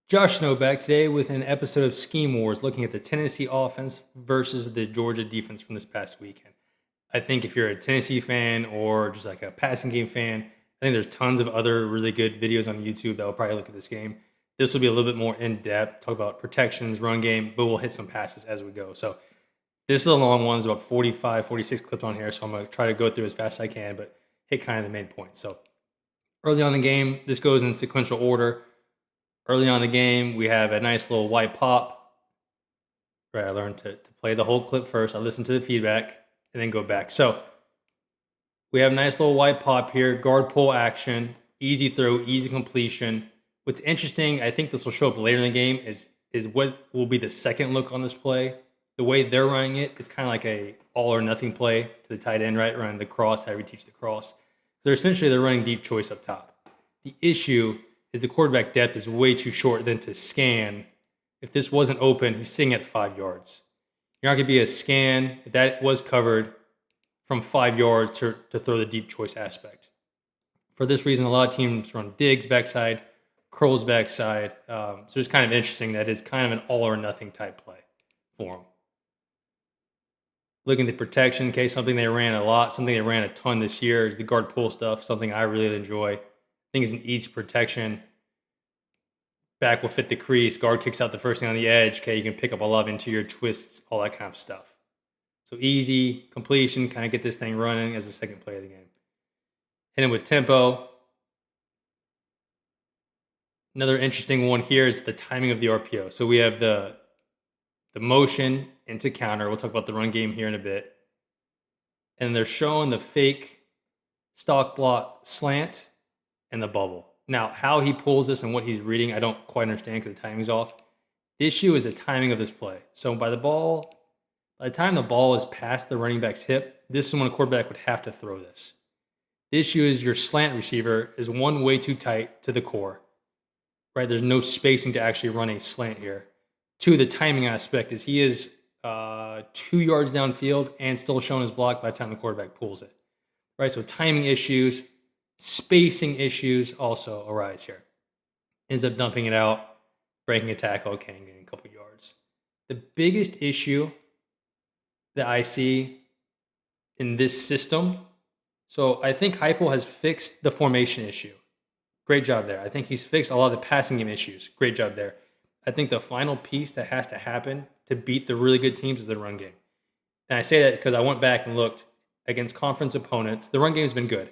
Josh Snow back today with an episode of Scheme Wars looking at the Tennessee offense versus the Georgia defense from this past weekend. I think if you're a Tennessee fan or just like a passing game fan, I think there's tons of other really good videos on YouTube that will probably look at this game. This will be a little bit more in depth, talk about protections, run game, but we'll hit some passes as we go. So this is a long one, it's about 45, 46 clips on here. So I'm going to try to go through as fast as I can, but hit kind of the main points. So early on in the game, this goes in sequential order. Early on in the game, we have a nice little white pop. Right, I learned to play the whole clip first. I listen to the feedback and then go back. So we have a nice little white pop here, guard pull action, easy throw, easy completion. What's interesting, I think this will show up later in the game, is what will be the second look on this play. The way they're running it, it's kind of like a all or nothing play to the tight end, right? Running the cross, how we teach the cross. So they're running deep choice up top. The issue is the quarterback depth is way too short than to scan. If this wasn't open, he's sitting at 5 yards. You're not going to be a scan if that was covered from 5 yards to throw the deep choice aspect. For this reason, a lot of teams run digs backside, curls backside. So it's kind of interesting that it's kind of an all or nothing type play for them. Looking at the protection, in case something they ran a lot, something they ran a ton this year is the guard pull stuff, something I really enjoy. I think it's an easy protection. Back will fit the crease. Guard kicks out the first thing on the edge. Okay, you can pick up a lot of interior twists, all that kind of stuff. So easy completion, kind of get this thing running as the second play of the game. Hit it with tempo. Another interesting one here is the timing of the RPO. So we have the motion into counter. We'll talk about the run game here in a bit. And they're showing the fake stock block slant and the bubble. Now, how he pulls this and what he's reading, I don't quite understand because the timing's off. The issue is the timing of this play. So by the time the ball is past the running back's hip, this is when a quarterback would have to throw this. The issue is your slant receiver is one way too tight to the core, right? There's no spacing to actually run a slant here. Two, the timing aspect is he is 2 yards downfield and still showing his block by the time the quarterback pulls it, right? So timing issues, spacing issues also arise here. Ends up dumping it out, breaking a tackle, okay, and getting a couple yards. The biggest issue that I see in this system, so I think Heupel has fixed the formation issue. Great job there. I think he's fixed a lot of the passing game issues. Great job there. I think the final piece that has to happen to beat the really good teams is the run game. And I say that because I went back and looked against conference opponents. The run game has been good.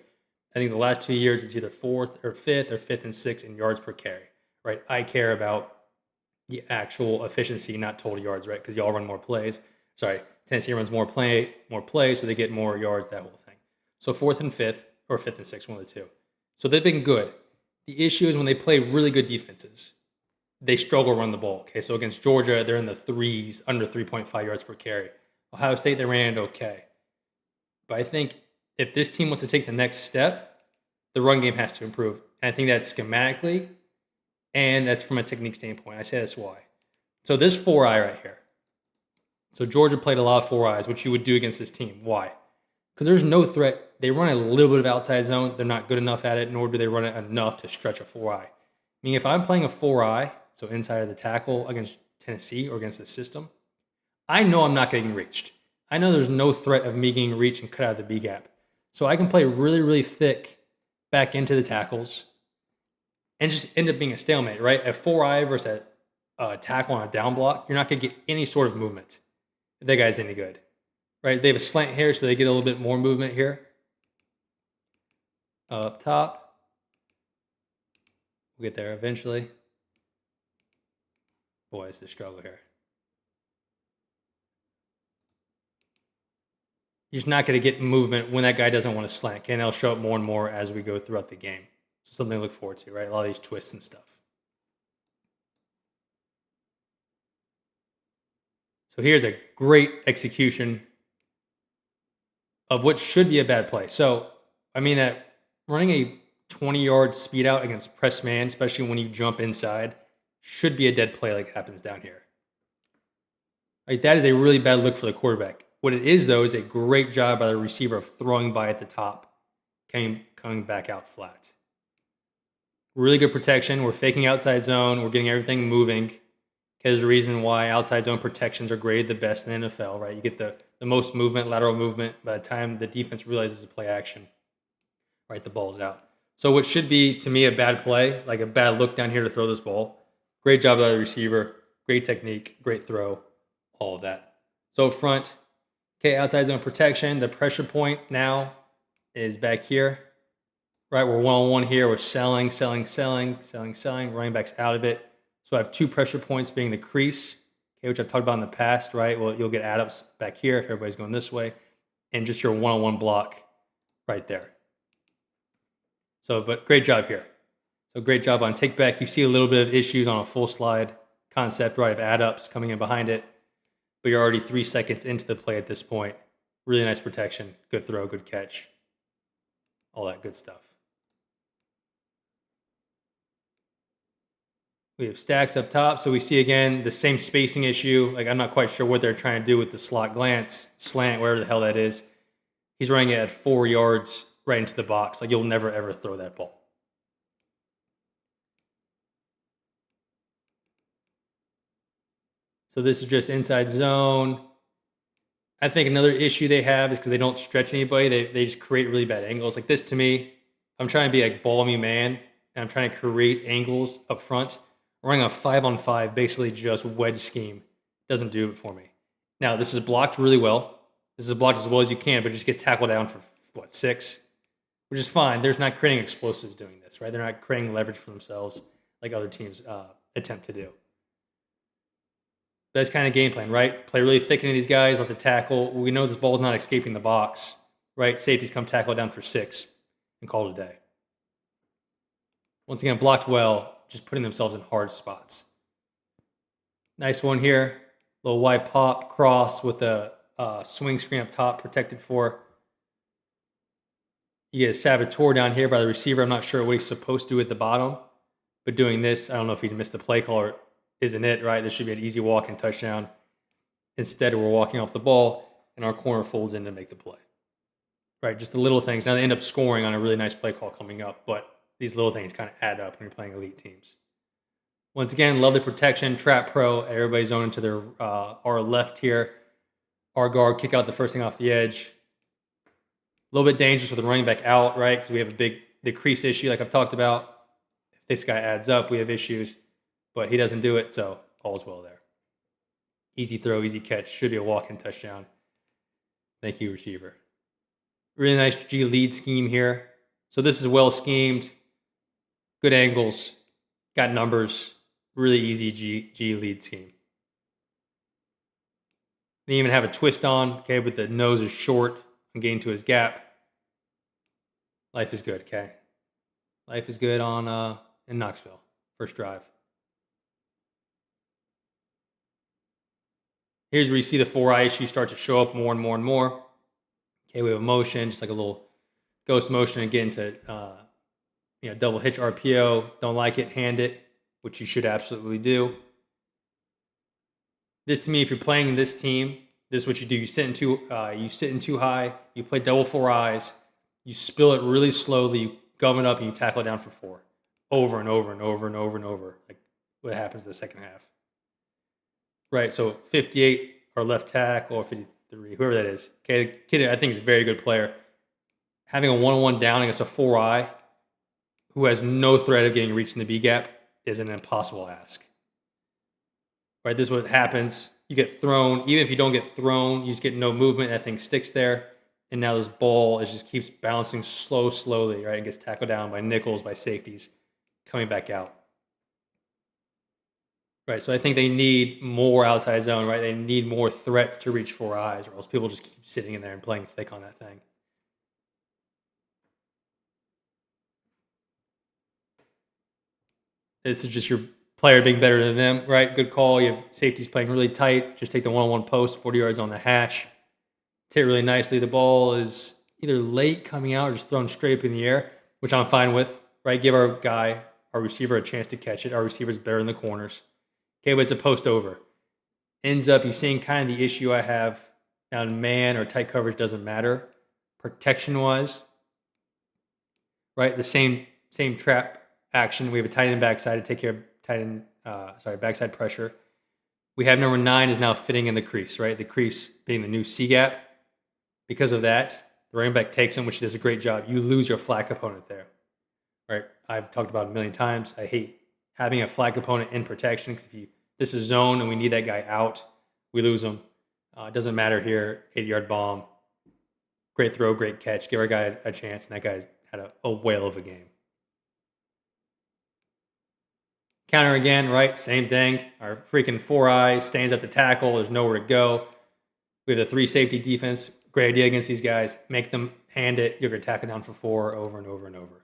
I think the last 2 years it's either fourth and sixth in yards per carry, right? I care about the actual efficiency, not total yards, right? Because y'all run more plays. Sorry, Tennessee runs more plays, so they get more yards, that whole thing. So fourth and fifth, or fifth and sixth, one of the two. So they've been good. The issue is when they play really good defenses, they struggle to run the ball. Okay, so against Georgia, they're in the threes, under 3.5 yards per carry. Ohio State, they ran it okay. But I think if this team wants to take the next step, the run game has to improve. And I think that's schematically, and that's from a technique standpoint. I say that's why. So this 4-eye right here. So Georgia played a lot of 4-eyes, which you would do against this team. Why? Because there's no threat. They run a little bit of outside zone. They're not good enough at it, nor do they run it enough to stretch a 4-eye. I mean, if I'm playing a 4-eye, so inside of the tackle against Tennessee or against the system, I know I'm not getting reached. I know there's no threat of me getting reached and cut out the B gap. So I can play really, really thick back into the tackles and just end up being a stalemate, right? A 4-eye versus a tackle on a down block, you're not going to get any sort of movement if that guy's any good, right? They have a slant here, so they get a little bit more movement here. Up top. We'll get there eventually. Boy, it's a struggle here. You're just not going to get movement when that guy doesn't want to slant. And they'll show up more and more as we go throughout the game. So something to look forward to, right? A lot of these twists and stuff. So here's a great execution of what should be a bad play. So, I mean that running a 20-yard speed out against press man, especially when you jump inside, should be a dead play like happens down here. Like that is a really bad look for the quarterback. What it is, though, is a great job by the receiver of throwing by at the top, coming back out flat. Really good protection. We're faking outside zone. We're getting everything moving. There's a reason why outside zone protections are graded the best in the NFL, right? You get the most movement, lateral movement. By the time the defense realizes the play action, right, the ball's out. So what should be, to me, a bad play, like a bad look down here to throw this ball. Great job by the receiver. Great technique. Great throw. All of that. So up front, okay, outside zone protection. The pressure point now is back here, right? We're one-on-one here. We're selling. Running back's out of it. So I have 2 pressure points being the crease, okay, which I've talked about in the past, right? Well, you'll get add-ups back here if everybody's going this way, and just your one-on-one block right there. So, but great job here. So great job on take back. You see a little bit of issues on a full slide concept, right, of add-ups coming in behind it, but you're already 3 seconds into the play at this point. Really nice protection, good throw, good catch, all that good stuff. We have stacks up top, so we see again the same spacing issue. Like I'm not quite sure what they're trying to do with the slot glance, slant, wherever the hell that is. He's running it at 4 yards right into the box. Like you'll never ever throw that ball. So this is just inside zone. I think another issue they have is because they don't stretch anybody. They just create really bad angles. Like this to me, I'm trying to be like ball me man, and I'm trying to create angles up front. Running a 5-on-5, basically just wedge scheme, doesn't do it for me. Now, this is blocked really well. This is blocked as well as you can, but just get tackled down for, what, 6? Which is fine. They're not creating explosives doing this, right? They're not creating leverage for themselves like other teams attempt to do. That's kind of game plan, right? Play really thick into these guys, let the tackle. We know this ball's not escaping the box, right? Safeties come tackle it down for 6 and call it a day. Once again, blocked well, just putting themselves in hard spots. Nice one here. Little wide pop cross with a swing screen up top protected for. You get a saboteur down here by the receiver. I'm not sure what he's supposed to do at the bottom, but doing this, I don't know if he missed the play call or isn't it, right? This should be an easy walk and touchdown. Instead, we're walking off the ball, and our corner folds in to make the play. Right, just the little things. Now they end up scoring on a really nice play call coming up, but these little things kind of add up when you're playing elite teams. Once again, love the protection. Trap pro. Everybody's zoning to their our left here. Our guard kick out the first thing off the edge. A little bit dangerous with the running back out, right? Because we have a big decrease issue like I've talked about. If this guy adds up, we have issues. But he doesn't do it, so all's well there. Easy throw, easy catch. Should be a walk-in touchdown. Thank you, receiver. Really nice G lead scheme here. So this is well schemed. Good angles. Got numbers. Really easy G lead scheme. They even have a twist on, okay, but the nose is short and getting to his gap. Life is good, okay? Life is good on in Knoxville. First drive. Here's where you see the 4-eye issue start to show up more and more and more. Okay, we have a motion, just like a little ghost motion and get into double hitch RPO. Don't like it, hand it, which you should absolutely do. This to me, if you're playing this team, this is what you do. You sit in too high, you play double 4 eyes, you spill it really slowly, you gum it up, and you tackle it down for 4. Over and over and over and over and over. Like what happens in the second half. Right, so 58 or left tackle or 53, whoever that is. Okay, the kid I think is a very good player. Having a 1-on-1 down against a 4-eye who has no threat of getting reached in the B gap is an impossible ask. Right, this is what happens. You get thrown. Even if you don't get thrown, you just get no movement. That thing sticks there. And now this ball just keeps bouncing slowly, right? It gets tackled down by nickels, by safeties, coming back out. Right, so I think they need more outside zone, right? They need more threats to reach 4 eyes, or else people just keep sitting in there and playing thick on that thing. This is just your player being better than them, right? Good call. You have safeties playing really tight. Just take the 1-on-1 post, 40 yards on the hash. Hit really nicely. The ball is either late coming out or just thrown straight up in the air, which I'm fine with, right? Give our receiver, a chance to catch it. Our receiver's better in the corners. Okay, but it's a post over. Ends up, you're seeing kind of the issue I have on man or tight coverage doesn't matter. Protection-wise, right? The same trap action. We have a tight end backside to take care of backside pressure. We have number 9 is now fitting in the crease, right? The crease being the new C gap. Because of that, the running back takes him, which does a great job. You lose your flat component there, right? I've talked about it a million times. I hate having a flat component in protection because this is zone and we need that guy out, we lose him. It doesn't matter here. 80-yard bomb, great throw, great catch. Give our guy a chance, and that guy's had a whale of a game. Counter again, right? Same thing. Our freaking 4-eye stands at the tackle. There's nowhere to go. We have the 3 safety defense. Great idea against these guys. Make them hand it. You're going to tack it down for 4 over and over and over.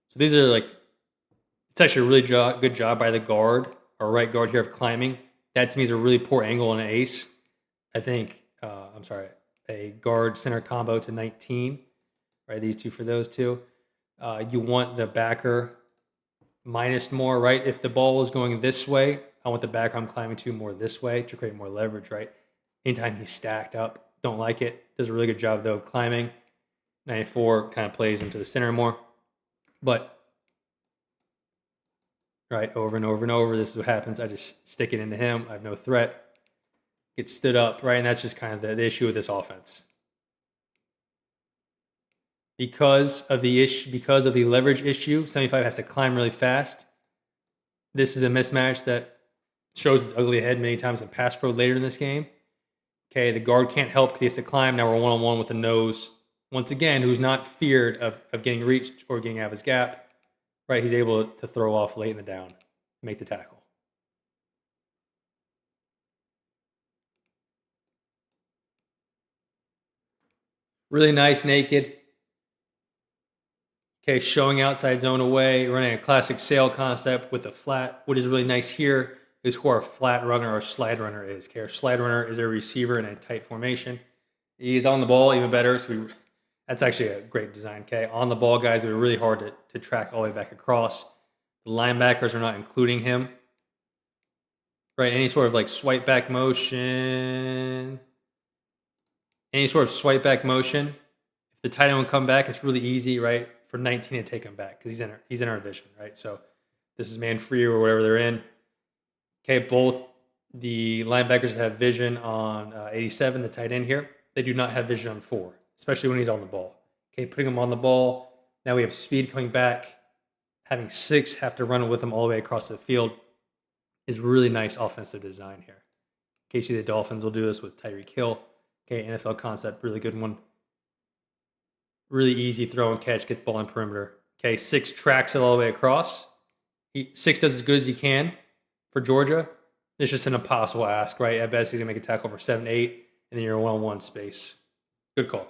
So these are it's actually a really good job by the guard, our right guard here of climbing. That to me is a really poor angle on an ace. I think, a guard center combo to 19. Right, these two for those two. You want the backer minus more, right? If the ball is going this way, I want the backer I'm climbing to more this way to create more leverage, right? Anytime he's stacked up, don't like it. Does a really good job, though, of climbing. 94 kind of plays into the center more. But, right, over and over and over, this is what happens. I just stick it into him. I have no threat. Gets stood up, right? And that's just kind of the issue with this offense. Because of the leverage issue, 75 has to climb really fast. This is a mismatch that shows its ugly head many times in pass pro later in this game. Okay, the guard can't help because he has to climb. Now we're one-on-one with the nose. Once again, who's not feared of getting reached or getting out of his gap. Right, he's able to throw off late in the down, make the tackle. Really nice naked. Okay, showing outside zone away, running a classic sail concept with a flat. What is really nice here is who our flat runner or slide runner is. Okay, our slide runner is a receiver in a tight formation. He's on the ball, even better. So that's actually a great design. Okay, on the ball guys, it'll be really hard to track all the way back across. The linebackers are not including him. Right, any sort of swipe back motion. Any sort of swipe back motion. If the tight end will come back, it's really easy, right? For 19 to take him back because he's in our vision, right? So this is man free or whatever they're in. Okay, both the linebackers have vision on 87, the tight end here. They do not have vision on 4, especially when he's on the ball. Okay, putting him on the ball. Now we have speed coming back. Having 6 have to run with him all the way across the field is really nice offensive design here. KC the Dolphins will do this with Tyreek Hill. Okay, NFL concept, really good one. Really easy throw and catch, get the ball in perimeter. Okay, 6 tracks it all the way across. 6 does as good as he can for Georgia. It's just an impossible ask, right? At best, he's going to make a tackle for 7, 8, and then you're one-on-one space. Good call.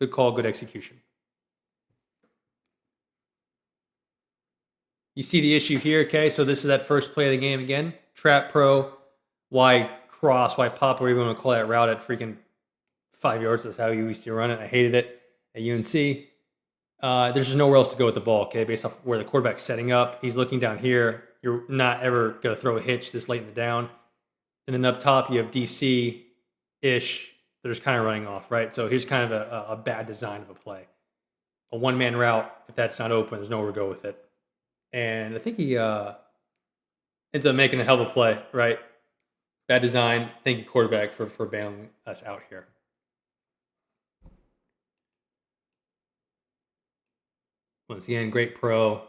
Good call, good execution. You see the issue here, okay? So this is that first play of the game again. Trap pro, Y cross, Y pop, whatever you want to call that route at freaking 5 yards. That's how you used to run it. I hated it at UNC. There's just nowhere else to go with the ball, okay, based off where the quarterback's setting up. He's looking down here. You're not ever going to throw a hitch this late in the down. And then up top, you have DC-ish. They're just kind of running off, right? So here's kind of a bad design of a play. A one-man route, if that's not open, there's nowhere to go with it. And I think he ends up making a hell of a play, right? Bad design. Thank you, quarterback, for bailing us out here. Once again, great pro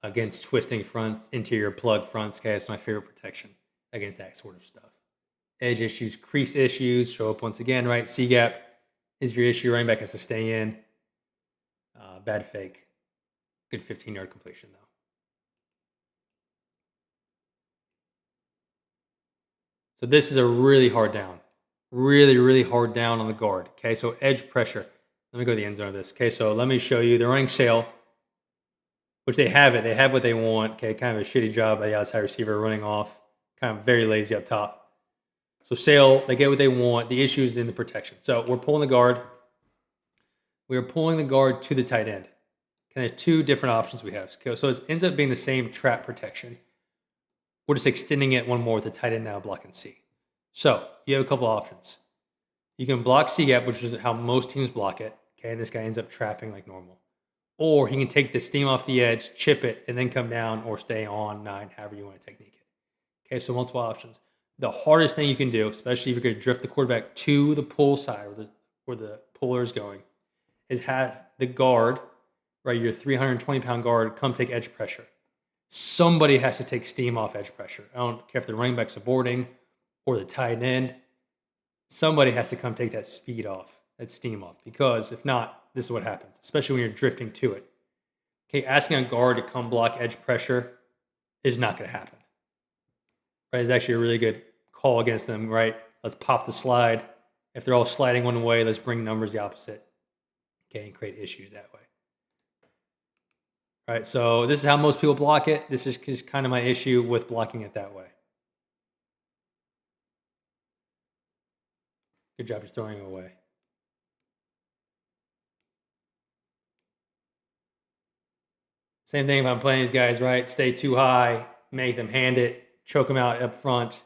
against twisting fronts, interior plug fronts. Okay, that's my favorite protection against that sort of stuff. Edge issues, crease issues show up once again, right? C gap is your issue. Running back has to stay in. Bad fake. Good 15-yard completion, though. So this is a really hard down. Really, really hard down on the guard. Okay, so edge pressure. Let me go to the end zone of this. Okay, so let me show you. They're running sail, which they have it. They have what they want. Okay, kind of a shitty job by the outside receiver running off. Kind of very lazy up top. So sail, they get what they want. The issue is in the protection. So we're pulling the guard. We are pulling the guard to the tight end. Kind of 2 different options we have. So it ends up being the same trap protection. We're just extending it one more with the tight end now blocking C. So you have a couple options. You can block C gap, which is how most teams block it. Okay, and this guy ends up trapping like normal. Or he can take the steam off the edge, chip it, and then come down or stay on 9, however you want to technique it. Okay, so multiple options. The hardest thing you can do, especially if you're going to drift the quarterback to the pull side where the puller is going, is have the guard, right, your 320-pound guard, come take edge pressure. Somebody has to take steam off edge pressure. I don't care if the running back's boarding or the tight end. Somebody has to come take that speed off, that steam off, because if not, this is what happens, especially when you're drifting to it. Okay, asking a guard to come block edge pressure is not going to happen. Right, it's actually a really good call against them, right? Let's pop the slide. If they're all sliding one way, let's bring numbers the opposite. Okay, and create issues that way. All right, so this is how most people block it. This is just kind of my issue with blocking it that way. Good job just throwing it away. Same thing if I'm playing these guys, right? Stay too high, make them hand it, choke them out up front.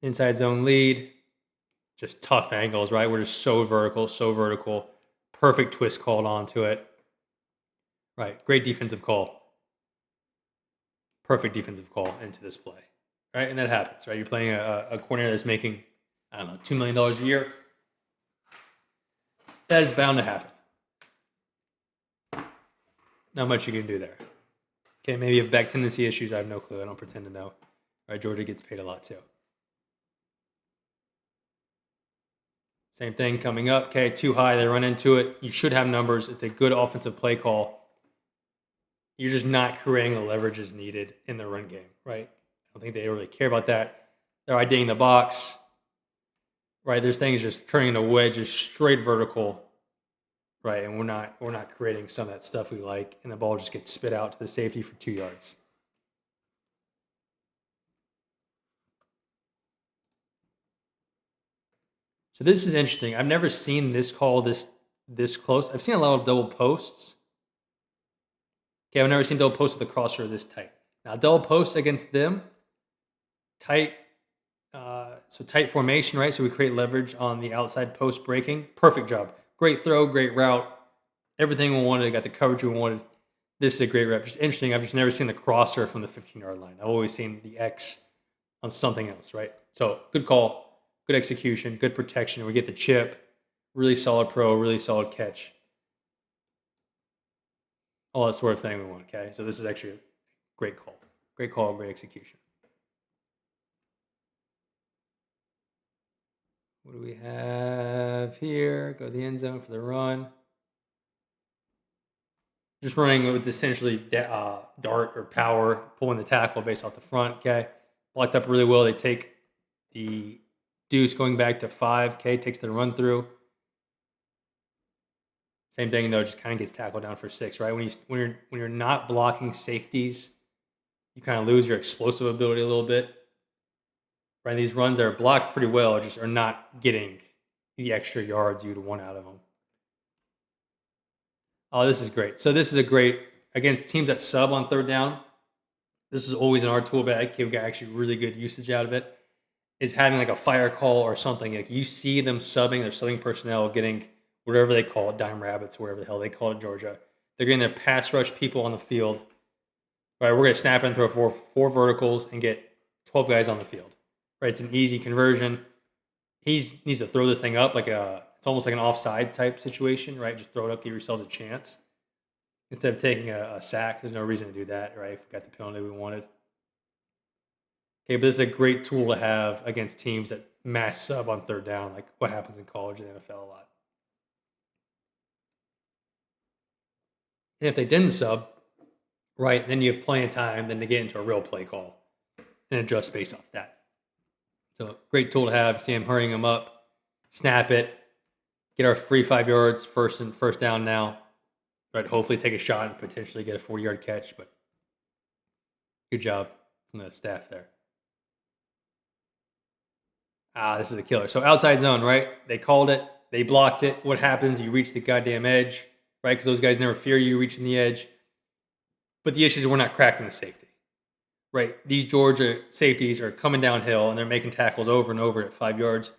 Inside zone lead. Just tough angles, right? We're just so vertical. Perfect twist called onto it. Right, great defensive call. Perfect defensive call into this play. Right, and that happens, right? You're playing a coordinator that's making, I don't know, $2 million a year. That is bound to happen. Not much you can do there. Okay, maybe you have back tendency issues. I have no clue. I don't pretend to know. Right, Georgia gets paid a lot too. Same thing coming up. Okay, too high. They run into it. You should have numbers. It's a good offensive play call. You're just not creating the leverages needed in the run game, right? I don't think they really care about that. They're IDing the box, right? There's things just turning into wedges straight vertical, right? And we're not creating some of that stuff we like, and the ball just gets spit out to the safety for 2 yards. So this is interesting. I've never seen this call this close. I've seen a lot of double posts. Okay, I've never seen double posts with a crosser this tight. Now, double posts against them, tight, so tight formation, right? So we create leverage on the outside post breaking. Perfect job. Great throw, great route. Everything we wanted. Got the coverage we wanted. This is a great rep. Just interesting. I've just never seen the crosser from the 15-yard line. I've always seen the X on something else, right? So good call, good execution, good protection. We get the chip. Really solid pro, really solid catch. All that sort of thing we want, okay? So this is actually a great call. Great call, great execution. What do we have here? Go to the end zone for the run. Just running with essentially dart or power, pulling the tackle based off the front, okay? Blocked up really well. They take the deuce going back to 5, okay? Takes the run through. Same thing though, just kind of gets tackled down for 6, right? When you're not blocking safeties, you kind of lose your explosive ability a little bit. Right? These runs that are blocked pretty well just are not getting the extra yards you'd want out of them. Oh, this is great. So this is a great, against teams that sub on third down, this is always in our tool bag. We've got actually really good usage out of it, is having like a fire call or something. Like you see them subbing, their subbing personnel getting whatever they call it, dime rabbits, whatever the hell they call it in Georgia. They're getting their pass rush people on the field. Right, we're going to snap and throw four verticals and get 12 guys on the field. Right, it's an easy conversion. He needs to throw this thing up it's almost like an offside type situation, right? Just throw it up, give yourself a chance. Instead of taking a sack, there's no reason to do that, right? If we got the penalty we wanted. Okay, but this is a great tool to have against teams that mass sub on third down, like what happens in college and NFL a lot. And if they didn't sub, right, then you have plenty of time then to get into a real play call and adjust based off that. So great tool to have. See him hurrying them up, snap it, get our free 5 yards, first down now. Right, hopefully take a shot and potentially get a 40-yard catch, but good job from the staff there. This is a killer. So outside zone, right? They called it. They blocked it. What happens? You reach the goddamn edge, right? Because those guys never fear you reaching the edge. But the issue is we're not cracking the safety, right? These Georgia safeties are coming downhill and they're making tackles over and over at 5 yards.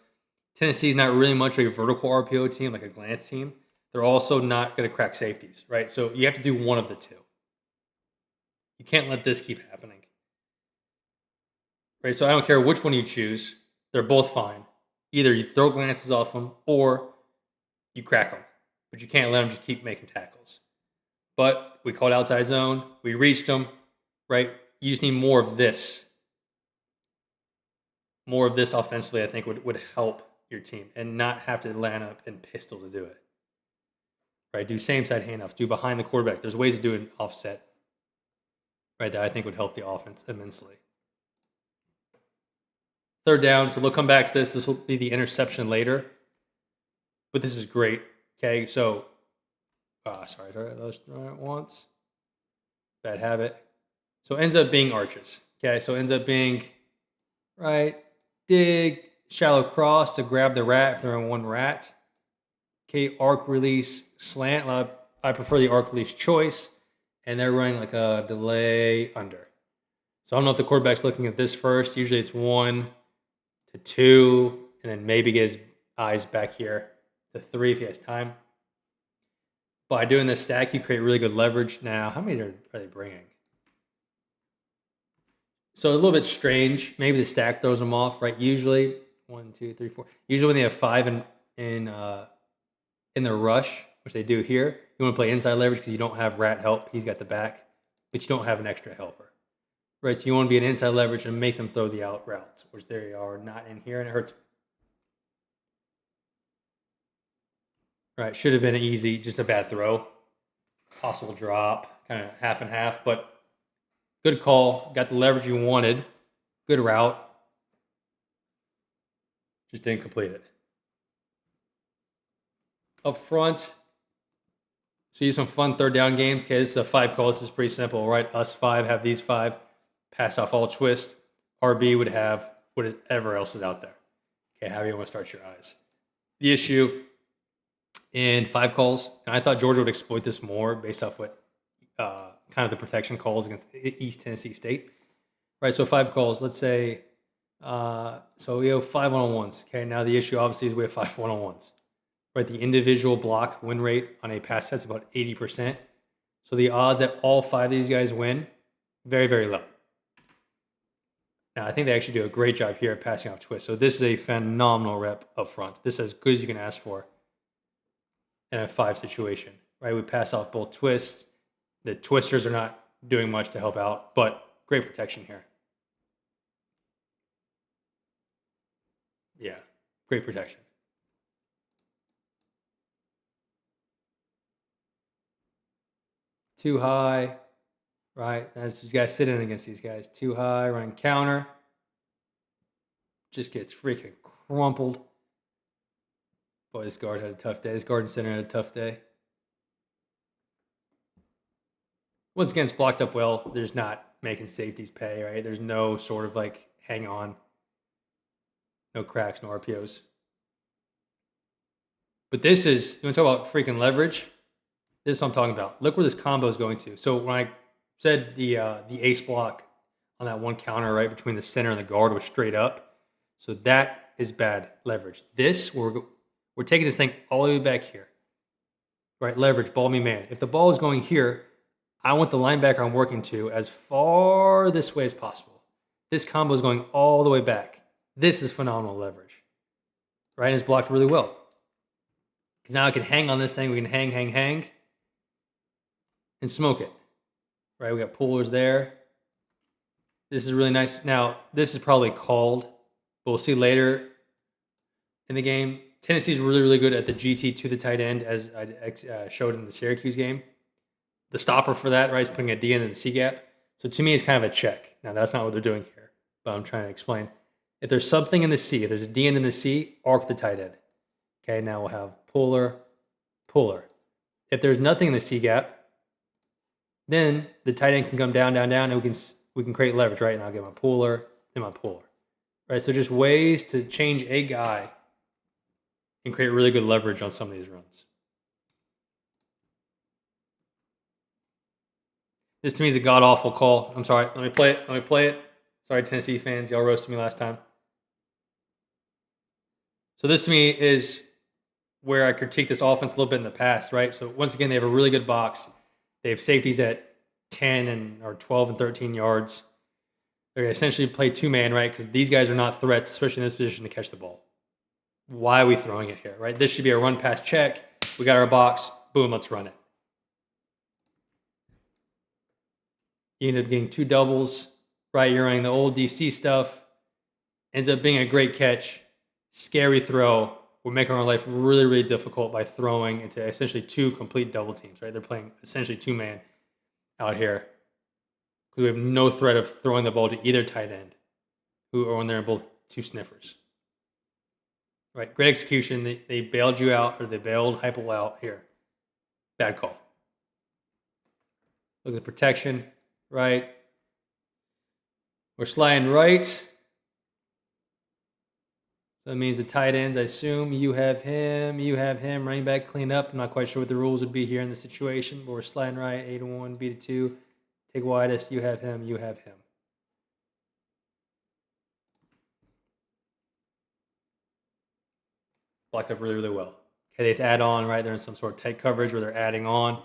Tennessee's not really much of a vertical RPO team, like a glance team. They're also not going to crack safeties, right? So you have to do one of the two. You can't let this keep happening, right? So I don't care which one you choose; they're both fine. Either you throw glances off them or you crack them, but you can't let them just keep making tackles. But we called outside zone. We reached them, right? You just need more of this. More of this offensively, I think, would help your team and not have to line up and pistol to do it. Right? Do same side handoffs. Do behind the quarterback. There's ways to do an offset, right? That I think would help the offense immensely. Third down. So they'll come back to this. This will be the interception later, but this is great. Okay, so sorry, let's throw it once. Bad habit. So it ends up being arches. Okay, so it ends up being right dig shallow cross to grab the rat if they're in one rat. Okay, arc release slant. I prefer the arc release choice, and they're running like a delay under. So I don't know if the quarterback's looking at this first. Usually it's 1 to 2, and then maybe get his eyes back here to 3 if he has time. By doing this stack, you create really good leverage. Now, how many are they bringing? So a little bit strange. Maybe the stack throws them off, right? Usually 1, 2, 3, 4. Usually when they have 5 in the rush, which they do here, you want to play inside leverage because you don't have rat help. He's got the back, but you don't have an extra helper, right? So you want to be an inside leverage and make them throw the out routes, which they are not in here, and it hurts. Right, should have been easy, just a bad throw, possible drop, kind of half and half, but good call. Got the leverage you wanted. Good route. Just didn't complete it. Up front, so you some fun third down games. Okay, this is a 5 call. This is pretty simple, right? Us 5 have these 5. Pass off all twist. RB would have whatever else is out there. Okay, how do you want to start your eyes? The issue in 5 calls, and I thought Georgia would exploit this more based off what kind of the protection calls against East Tennessee State. Right, so 5 calls. Let's say, so we have 5 one-on-ones. Okay, now the issue obviously is we have 5 one-on-ones. Right, the individual block win rate on a pass set's about 80%. So the odds that all 5 of these guys win, very, very low. Now, I think they actually do a great job here at passing off twist. So this is a phenomenal rep up front. This is as good as you can ask for in a 5 situation. Right, we pass off both twists. The twisters are not doing much to help out, but great protection here. Yeah, great protection. Too high, right? As these guys sit in against these guys. Too high, running counter. Just gets freaking crumpled. Boy, this guard had a tough day. This guard and center had a tough day. Once again, it's blocked up well. There's not making safeties pay, right? There's no sort of like hang on. No cracks, no RPOs. But this is, you want to talk about freaking leverage? This is what I'm talking about. Look where this combo is going to. So when I said the ace block on that one counter right between the center and the guard was straight up, so that is bad leverage. This we're taking this thing all the way back here, right? Leverage, ball me man. If the ball is going here, I want the linebacker I'm working to as far this way as possible. This combo is going all the way back. This is phenomenal leverage, right? And it's blocked really well. Because now I can hang on this thing. We can hang, and smoke it. Right, we got pullers there. This is really nice. Now, this is probably called, but we'll see later in the game. Tennessee's really, really good at the GT to the tight end, as I showed in the Syracuse game. The stopper for that, right, is putting a D in the C gap. So to me, it's kind of a check. Now, that's not what they're doing here, but I'm trying to explain. If there's something in the C, if there's a D in the C, arc the tight end. Okay, now we'll have puller. If there's nothing in the C gap, then the tight end can come down, and we can create leverage, right? And I'll get my puller, then my puller. Right? So just ways to change a guy and create really good leverage on some of these runs. This to me is a god-awful call. I'm sorry. Let me play it. Sorry, Tennessee fans. Y'all roasted me last time. So this to me is where I critique this offense a little bit in the past, right? So once again, they have a really good box. They have safeties at 10 and or 12 and 13 yards. They're going to essentially play two-man, right? Because these guys are not threats, especially in this position, to catch the ball. Why are we throwing it here, right? This should be a run-pass check. We got our box. Boom, let's run it. You end up getting two doubles, right? You're running the old DC stuff. Ends up being a great catch. Scary throw. We're making our life really, really difficult by throwing into essentially two complete double teams, right? They're playing essentially two-man out here because we have no threat of throwing the ball to either tight end, who are when they're both two sniffers. Right, great execution. They bailed you out, or they bailed Heupel out here. Bad call. Look at the protection, right? We're sliding right. That means the tight ends, I assume you have him, running back clean up. I'm not quite sure what the rules would be here in this situation, but we're sliding right, A to 1, B to 2. Take widest, you have him, you have him. Blocked up really, really well. Okay, they just add on, right? They're in some sort of tight coverage where they're adding on.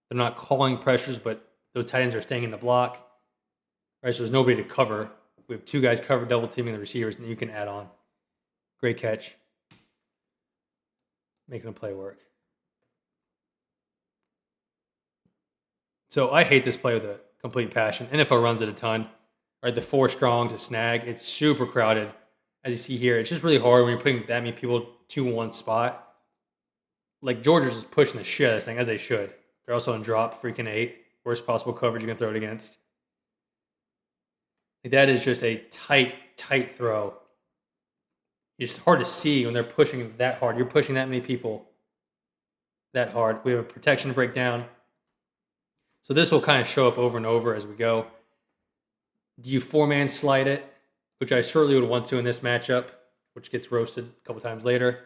They're not calling pressures, but those tight ends are staying in the block. Right, so there's nobody to cover. We have two guys covered, double teaming the receivers, and you can add on. Great catch. Making a play work. So I hate this play with a complete passion. NFL runs it a ton. Right, the 4 strong to snag. It's super crowded. As you see here, it's just really hard when you're putting that many people to one spot. Like, Georgia's just pushing the shit out of this thing, as they should. They're also in drop, freaking 8. Worst possible coverage you can throw it against. Like, that is just a tight throw. It's hard to see when they're pushing that hard. You're pushing that many people that hard. We have a protection breakdown. So this will kind of show up over and over as we go. Do you 4-man slide it, which I certainly would want to in this matchup, which gets roasted a couple times later?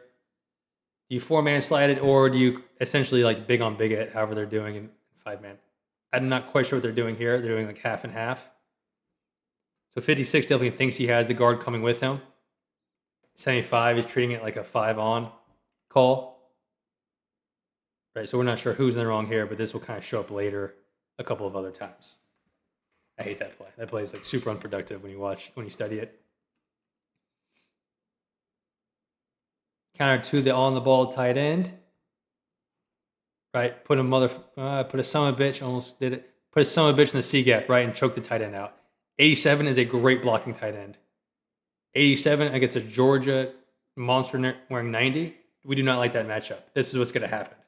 Do you 4-man slide it, or do you essentially like big on big it, however they're doing in 5-man? I'm not quite sure what they're doing here. They're doing like half and half. So 56 definitely thinks he has the guard coming with him. 75 is treating it like a 5-on call. Right, so we're not sure who's in the wrong here, but this will kind of show up later a couple of other times. I hate that play. That play is like super unproductive when you study it. Counter to the on-the-ball tight end. Right, put a son of a bitch, almost did it. Put a son of a bitch in the C gap, right, and choke the tight end out. 87 is a great blocking tight end. 87 against a Georgia monster wearing 90. We do not like that matchup. This is what's going to happen.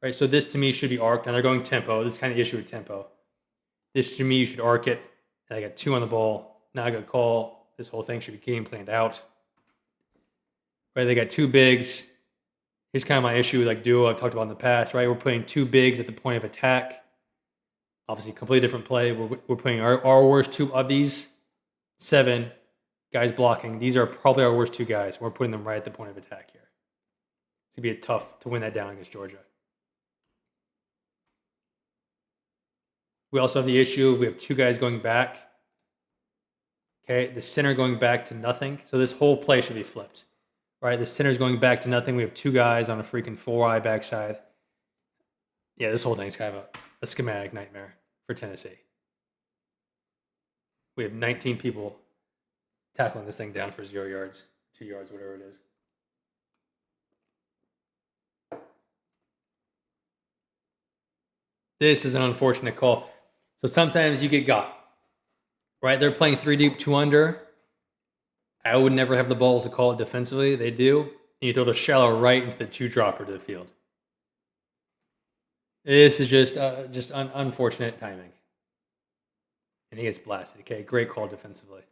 Right, so this to me should be arced. Now they're going tempo. This is kind of the issue with tempo. This to me, you should arc it. And I got 2 on the ball. Not a good call. This whole thing should be game planned out. Right, they got 2 bigs. Here's kind of my issue with like duo I've talked about in the past, right? We're putting 2 bigs at the point of attack. Obviously, completely different play. We're putting our worst 2 of these 7 guys blocking. These are probably our worst 2 guys. We're putting them right at the point of attack here. It's going to be tough to win that down against Georgia. We also have the issue of we have 2 guys going back. Okay, the center going back to nothing. So this whole play should be flipped. Right, the center's going back to nothing. We have 2 guys on a freaking 4-eye backside. Yeah, this whole thing's kind of a schematic nightmare for Tennessee. We have 19 people tackling this thing down for 0 yards, 2 yards, whatever it is. This is an unfortunate call. So sometimes you get got. Right, they're playing 3 deep, 2 under. I would never have the balls to call it defensively. They do. And you throw the shallow right into the 2 dropper to the field. This is just unfortunate timing. And he gets blasted. Okay, great call defensively.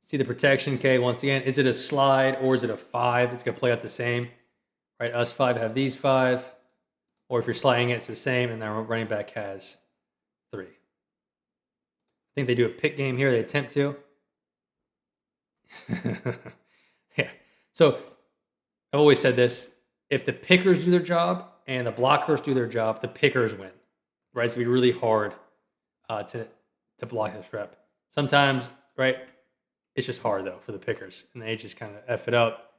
See the protection. Okay, once again, is it a slide or is it a 5? It's going to play out the same. Right, us 5 have these 5. Or if you're sliding it, it's the same. And then our running back has 3. I think they do a pick game here. They attempt to. Yeah. So I've always said this. If the pickers do their job and the blockers do their job, the pickers win. Right? It's going to be really hard to block this rep. Sometimes, right, It's just hard, though, for the pickers, and they just kind of F it up.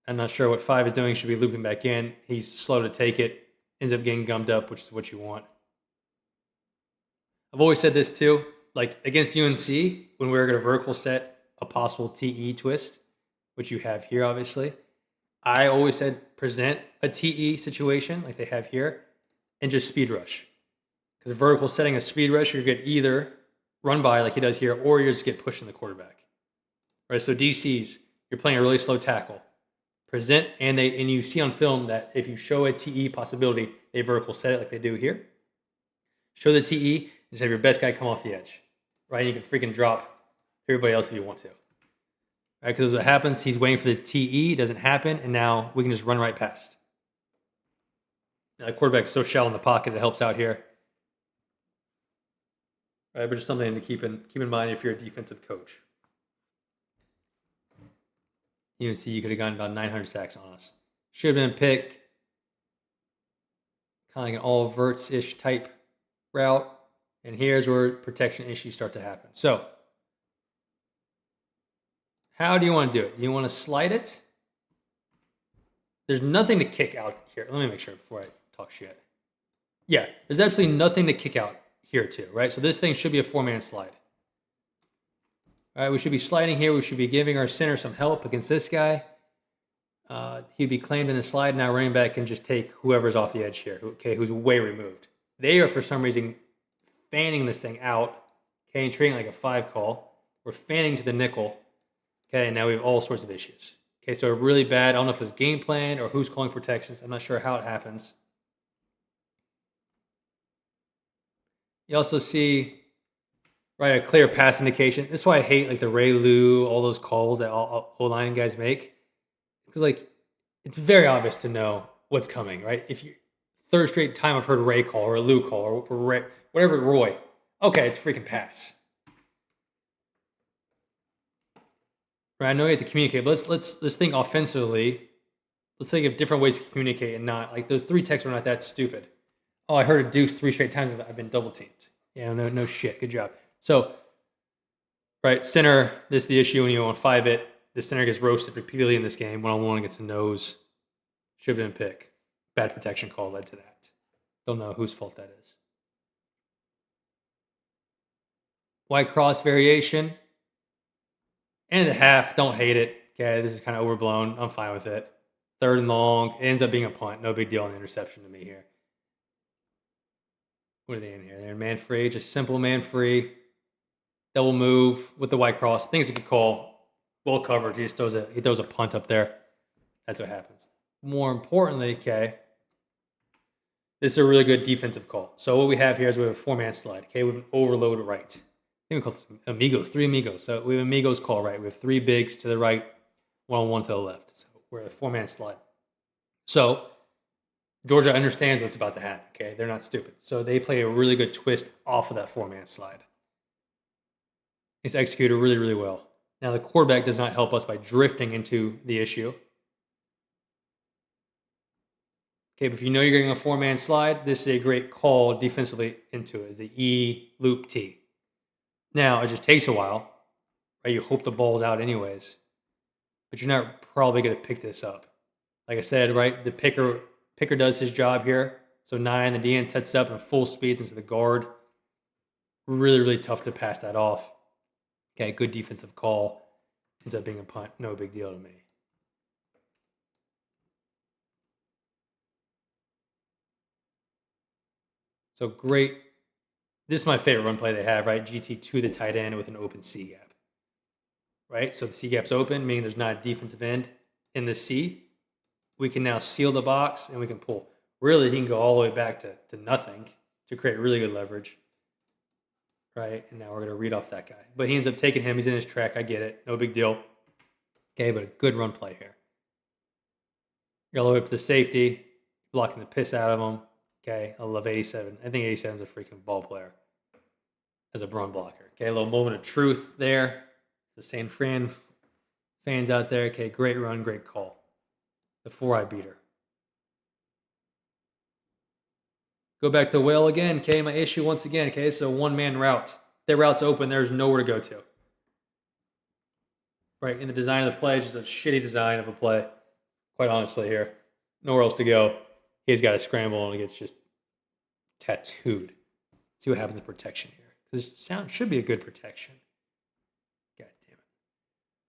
I'm not sure what 5 is doing. Should be looping back in. He's slow to take it. Ends up getting gummed up, which is what you want. I've always said this too. Like against UNC, when we were going to vertical set a possible TE twist, which you have here, obviously, I always said present a TE situation like they have here and just speed rush. Because vertical setting a speed rush, you're going to either run by like he does here, or you just get pushed in the quarterback. Right? So DCs, you're playing a really slow tackle. Present, and you see on film that if you show a TE possibility, they vertical set it like they do here. Show the TE, and just have your best guy come off the edge. Right? And you can freaking drop everybody else if you want to. Right? Because what happens, he's waiting for the TE, it doesn't happen, and now we can just run right past. Now the quarterback is so shallow in the pocket, it helps out here. Right? But just something to keep in mind if you're a defensive coach. You can see you could have gotten about 900 sacks on us. Should have been a pick. Kind of like an all verts-ish type route. And here's where protection issues start to happen. So, how do you want to do it? Do you want to slide it? There's nothing to kick out here. Let me make sure before I talk shit. Yeah, there's absolutely nothing to kick out here too, right? So this thing should be a 4-man slide. All right, we should be sliding here. We should be giving our center some help against this guy. He'd be claimed in the slide. Now running back can just take whoever's off the edge here, okay, who's way removed. They are, for some reason, fanning this thing out, okay, and treating it like a 5 call. We're fanning to the nickel, okay, and now we have all sorts of issues. Okay, so really bad. I don't know if it's game plan or who's calling protections. I'm not sure how it happens. You also see... right, a clear pass indication. This is why I hate like the Ray Lou, all those calls that all O-line guys make. Because like it's very obvious to know what's coming, right? If you third straight time I've heard Ray call or a Lou call or Ray, whatever, Roy. Okay, it's freaking pass. Right, I know you have to communicate, but let's think offensively. Let's think of different ways to communicate and not like those 3 texts were not that stupid. Oh, I heard a deuce 3 straight times. I've been double teamed. Yeah, no shit. Good job. So, right, center, this is the issue when you want to 5 it. The center gets roasted repeatedly in this game. 1-on-1 against the nose. Should have been a pick. Bad protection call led to that. Don't know whose fault that is. White cross variation. End of the half. Don't hate it. Okay, this is kind of overblown. I'm fine with it. 3rd and long. It ends up being a punt. No big deal on the interception to me here. What are they in here? They're in man free. Just simple man free. Double move with the white cross. Things a good call. Well covered. He just throws a punt up there. That's what happens. More importantly, okay, this is a really good defensive call. So what we have here is we have a 4-man slide. Okay, we have an overload right. I think we call it amigos, 3 amigos. So we have amigos call right. We have 3 bigs to the right, 1-on-1 to the left. So we're a 4-man slide. So Georgia understands what's about to happen. Okay, they're not stupid. So they play a really good twist off of that 4-man slide. It's executed really, really well. Now, the quarterback does not help us by drifting into the issue. Okay, but if you know you're getting a 4-man slide, this is a great call defensively into it, is the E loop T. Now, it just takes a while, right? You hope the ball's out anyways, but you're not probably going to pick this up. Like I said, right, the picker does his job here. So 9, the DN sets it up in full speed into the guard. Really, really tough to pass that off. Okay, good defensive call. Ends up being a punt. No big deal to me. So great. This is my favorite run play they have, right? GT to the tight end with an open C gap. Right? So the C gap's open, meaning there's not a defensive end in the C. We can now seal the box and we can pull. Really, he can go all the way back to nothing to create really good leverage. Right? And now we're going to read off that guy. But he ends up taking him. He's in his track. I get it. No big deal. Okay, but a good run play here. You're all the way up to the safety, blocking the piss out of him. Okay, I love 87. I think 87 is a freaking ball player as a run blocker. Okay, a little moment of truth there. The San Fran fans out there. Okay, great run, great call. The 4-eye beater. Go back to the whale again. Okay, my issue once again. Okay, so 1-man route. Their route's open. There's nowhere to go to. right? In the design of the play, it's just a shitty design of a play. Quite honestly, here, nowhere else to go. He's got to scramble and he gets just tattooed. See what happens in protection here. This sound should be a good protection. God damn it.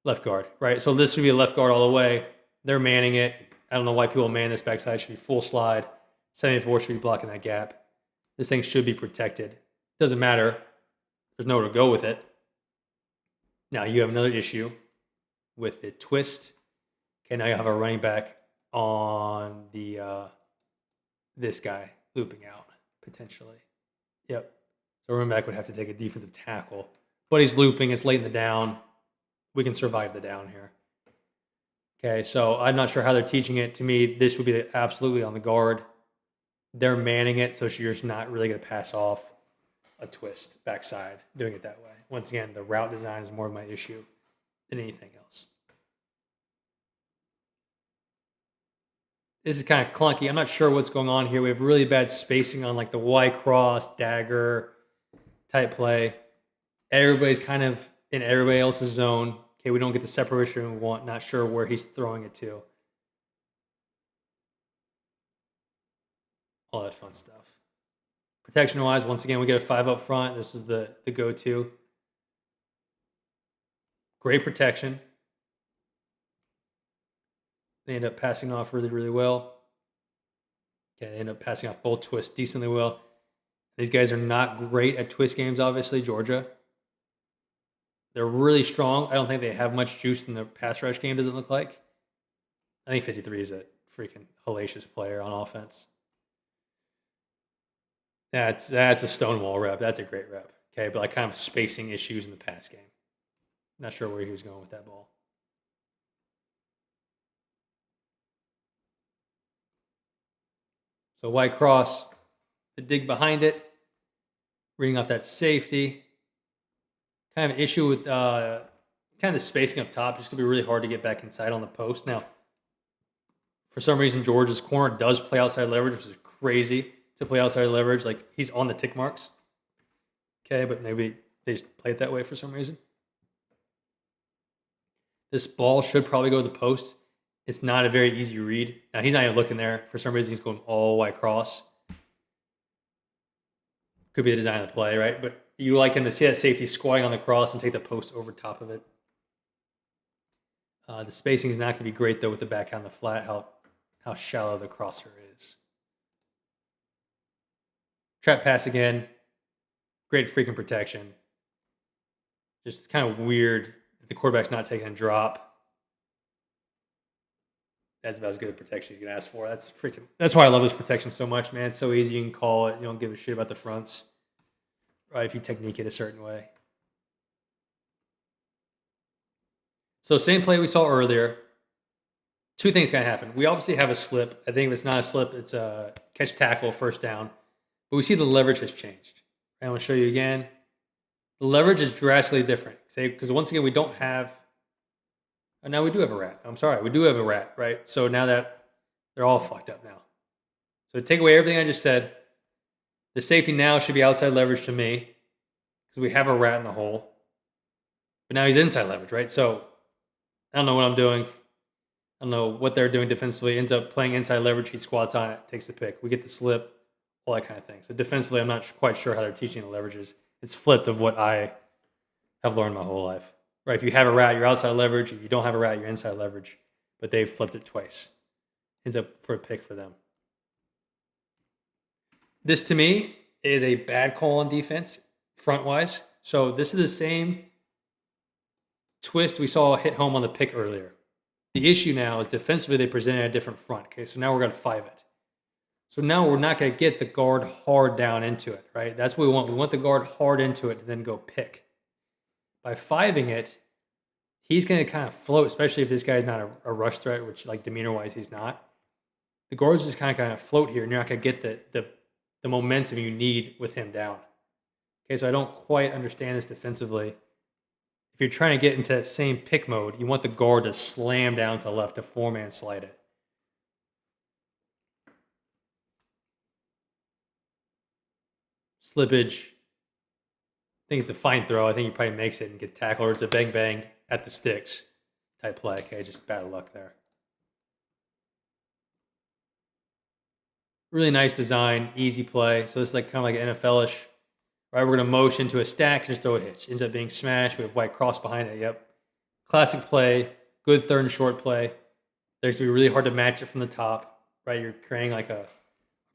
Left guard, right? So this should be a left guard all the way. They're manning it. I don't know why people man this backside. It should be full slide. 74 should be blocking that gap. This thing should be protected. Doesn't matter. There's nowhere to go with it. Now you have another issue with the twist. Okay, now you have a running back on the this guy looping out potentially. Yep. So running back would have to take a defensive tackle, but he's looping. It's late in the down. We can survive the down here. Okay, so I'm not sure how they're teaching it. To me, this would be absolutely on the guard. They're manning it, so you're just not really going to pass off a twist backside doing it that way. Once again, the route design is more of my issue than anything else. This is kind of clunky. I'm not sure what's going on here. We have really bad spacing on like the Y cross, dagger type play. Everybody's kind of in everybody else's zone. Okay, we don't get the separation we want. Not sure where he's throwing it to. All that fun stuff. Protection-wise, once again, we get a 5 up front. This is the go-to. Great protection. They end up passing off really, really well. Okay, they end up passing off both twists decently well. These guys are not great at twist games, obviously, Georgia. They're really strong. I don't think they have much juice in the pass rush game, doesn't look like. I think 53 is a freaking hellacious player on offense. That's a Stonewall rep. That's a great rep. Okay, but like kind of spacing issues in the pass game. Not sure where he was going with that ball. So white cross, the dig behind it, reading off that safety. Kind of an issue with kind of the spacing up top. It's going to be really hard to get back inside on the post. Now, for some reason, Georgia's corner does play outside leverage, which is crazy to play outside leverage. Like, he's on the tick marks. Okay, but maybe they just play it that way for some reason. This ball should probably go to the post. It's not a very easy read. Now, he's not even looking there. For some reason, he's going all white cross. Could be the design of the play, right? But you like him to see that safety squatting on the cross and take the post over top of it. The spacing is not going to be great, though, with the back on the flat, how shallow the crosser is. Trap pass again. Great freaking protection. Just kind of weird that the quarterback's not taking a drop. That's about as good a protection he's going to ask for. That's why I love this protection so much, man. It's so easy. You can call it. You don't give a shit about the fronts, right? If you technique it a certain way. So same play we saw earlier. Two things can happen. We obviously have a slip. I think if it's not a slip, it's a catch tackle, first down. But we see the leverage has changed. I'm going to show you again. The leverage is drastically different. Because once again, we don't have... And now we do have a rat. I'm sorry, we do have a rat, right? So now that they're all fucked up now. So take away everything I just said. The safety now should be outside leverage to me because we have a rat in the hole. But now he's inside leverage, right? So I don't know what I'm doing. I don't know what they're doing defensively. Ends up playing inside leverage. He squats on it, takes the pick. We get the slip, all that kind of thing. So defensively, I'm not quite sure how they're teaching the leverages. It's flipped of what I have learned my whole life. Right, if you have a rat, you're outside leverage. If you don't have a rat, you're inside leverage. But they've flipped it twice. Ends up for a pick for them. This, to me, is a bad call on defense, front-wise. So this is the same twist we saw hit home on the pick earlier. The issue now is defensively they presented a different front. Okay, so now we're going to 5 it. So now we're not going to get the guard hard down into it, right? That's what we want. We want the guard hard into it and then go pick. By 5ing it, he's going to kind of float, especially if this guy's not a rush threat, which like demeanor-wise he's not. The guards just kind of float here, and you're not going to get the momentum you need with him down. Okay, so I don't quite understand this defensively. If you're trying to get into that same pick mode, you want the guard to slam down to the left to 4-man slide it. Slippage. I think it's a fine throw. I think he probably makes it and gets tackled, or it's a bang-bang at the sticks. type play. Okay, just bad luck there. Really nice design, easy play. So this is like kind of like NFL-ish. Right, we're gonna motion to a stack and just throw a hitch. Ends up being smashed. We have white cross behind it. Yep. Classic play. Good third and short play. There's gonna be really hard to match it from the top. Right, you're creating like a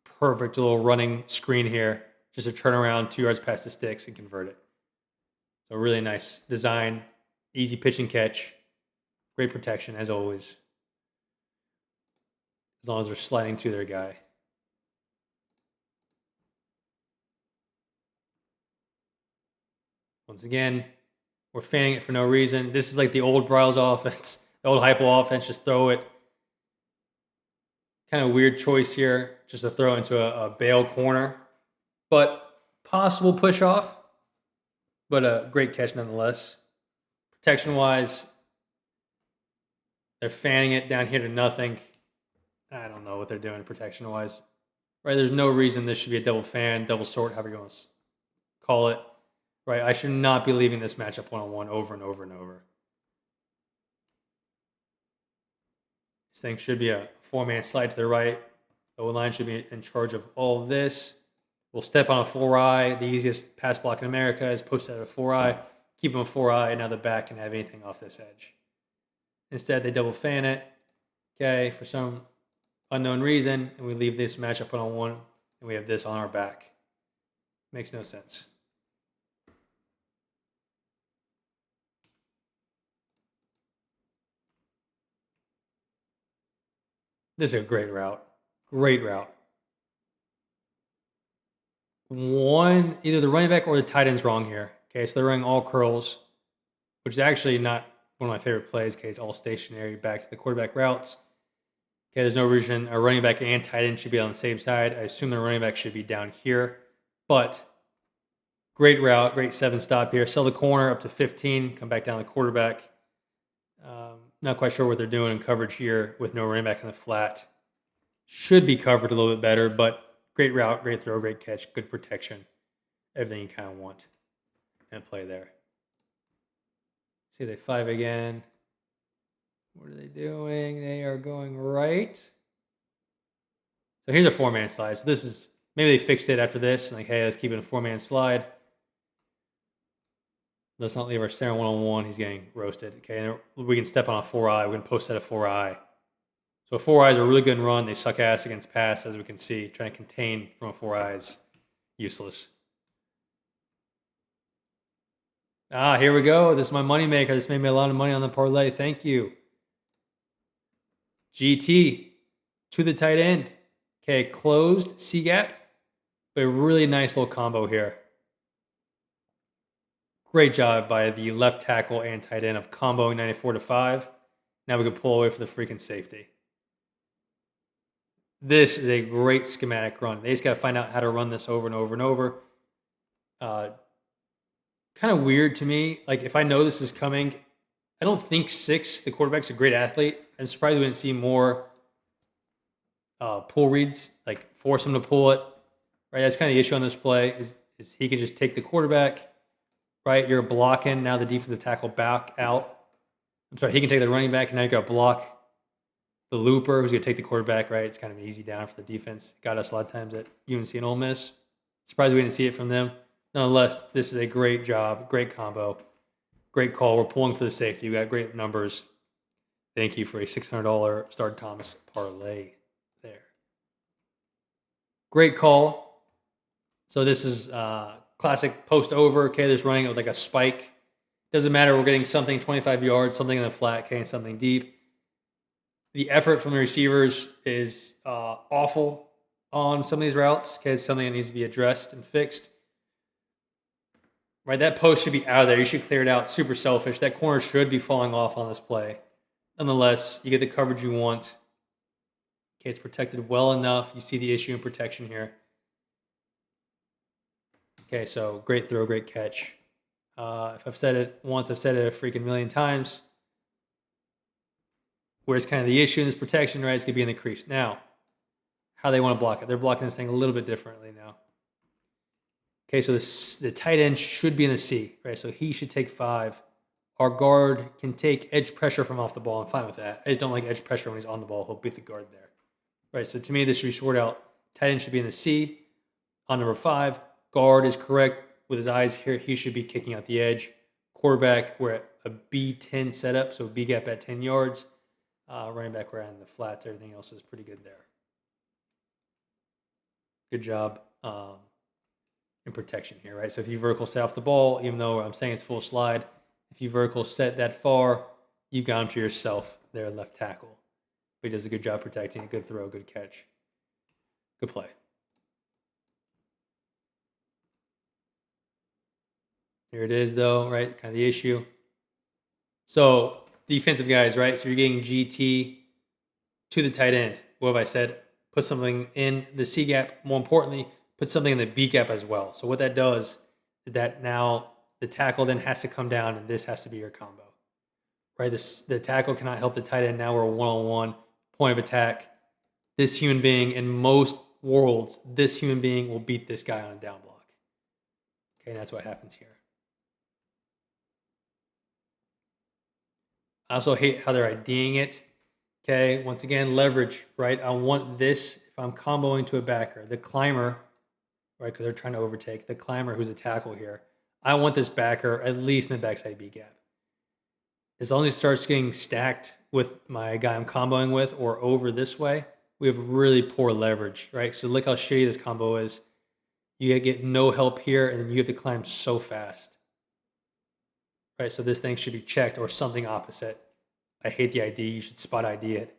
perfect little running screen here. Just a turnaround 2 yards past the sticks and convert it. So really nice design, easy pitch and catch, great protection as always. As long as they're sliding to their guy. Once again, we're fanning it for no reason. This is like the old Bryles offense, the old hypo offense. Just throw it. Kind of weird choice here, just to throw into a bail corner, but possible push off, but a great catch nonetheless. Protection wise, they're fanning it down here to nothing. I don't know what they're doing protection wise. Right, there's no reason this should be a double fan, double sort, however you want to call it. Right, I should not be leaving this matchup one-on-one over and over and over. This thing should be a 4-man slide to the right. The O-line should be in charge of all of this. We'll step on a 4-eye. The easiest pass block in America is posted at a 4-eye. Keep them a 4-eye, and now the back can have anything off this edge. Instead, they double fan it, okay, for some unknown reason, and we leave this matchup one-on-one, and we have this on our back. Makes no sense. This is a great route. Great route. Either the running back or the tight end's wrong here. Okay, so they're running all curls, which is actually not one of my favorite plays. Okay, it's all stationary back to the quarterback routes. Okay, there's no reason a running back and tight end should be on the same side. I assume the running back should be down here, but great route, great 7 stop here. Sell the corner up to 15, come back down the quarterback. Not quite sure what they're doing in coverage here with no running back in the flat. Should be covered a little bit better, but great route, great throw, great catch, good protection. Everything you kind of want and play there. See, they 5 again. What are they doing? They are going right. So here's a 4-man slide. So this is, maybe they fixed it after this. And like, hey, let's keep it a 4-man slide. Let's not leave our center one-on-one. He's getting roasted. Okay, and we can step on a 4-eye. We're going to post at a 4-eye. So 4-eyes are really good in run. They suck ass against pass, as we can see. Trying to contain from a 4-eyes, useless. Here we go. This is my moneymaker. This made me a lot of money on the parlay. Thank you. GT to the tight end. Okay, closed C-gap, but a really nice little combo here. Great job by the left tackle and tight end of comboing 94-5. Now we can pull away for the freaking safety. This is a great schematic run. They just got to find out how to run this over and over and over. Kind of weird to me. Like, if I know this is coming, I don't think 6, the quarterback's a great athlete. I'm surprised we didn't see more pull reads, like force him to pull it. Right, that's kind of the issue on this play is he can just take the quarterback. Right, you're blocking now the defensive tackle back out. I'm sorry, he can take the running back, and now you got to block the looper who's going to take the quarterback. Right, it's kind of an easy down for the defense. Got us a lot of times at UNC and Ole Miss. Surprised we didn't see it from them. Nonetheless, this is a great job, great combo, great call. We're pulling for the safety. We got great numbers. Thank you for a $600 Start Thomas parlay there. Great call. So this is classic post over. Okay, there's running with like a spike. Doesn't matter. We're getting something 25 yards, something in the flat, okay, and something deep. The effort from the receivers is awful on some of these routes. Okay, it's something that needs to be addressed and fixed. Right, that post should be out of there. You should clear it out. Super selfish. That corner should be falling off on this play. Nonetheless, you get the coverage you want. Okay, it's protected well enough. You see the issue in protection here. Okay, so great throw, great catch. If I've said it once, I've said it a freaking million times. Where's kind of the issue in this protection, right? It's going to be in the crease. Now, how they want to block it. They're blocking this thing a little bit differently now. Okay, so the tight end should be in the C, right? So he should take 5. our guard can take edge pressure from off the ball. I'm fine with that. I just don't like edge pressure when he's on the ball. He'll beat the guard there. Right, so to me, this should be sorted out. Tight end should be in the C. On number 5, guard is correct. With his eyes here, he should be kicking out the edge. Quarterback, we're at a B10 setup, so B gap at 10 yards. Running back, we're in the flats. Everything else is pretty good there. Good job in protection here, right? So if you vertical set off the ball, even though I'm saying it's full slide, if you vertical set that far, you got him to yourself there, left tackle. But he does a good job protecting it. Good throw, good catch. Good play. Here it is, though, right? Kind of the issue. So defensive guys, right? So you're getting GT to the tight end. What have I said? Put something in the C gap. More importantly, put something in the B gap as well. So what that does is that now the tackle then has to come down, and this has to be your combo, right? The tackle cannot help the tight end. Now we're one-on-one, point of attack. This human being, in most worlds, this human being will beat this guy on a down block. Okay, and that's what happens here. I also hate how they're IDing it. Okay, once again, leverage, right? I want this, if I'm comboing to a backer, the climber, right, because they're trying to overtake, the climber who's a tackle here, I want this backer at least in the backside B gap. As long as it starts getting stacked with my guy I'm comboing with or over this way, we have really poor leverage, right? So look how shitty this combo is. You get no help here, and then you have to climb so fast. Right, so this thing should be checked or something opposite. I hate the ID. You should spot ID it.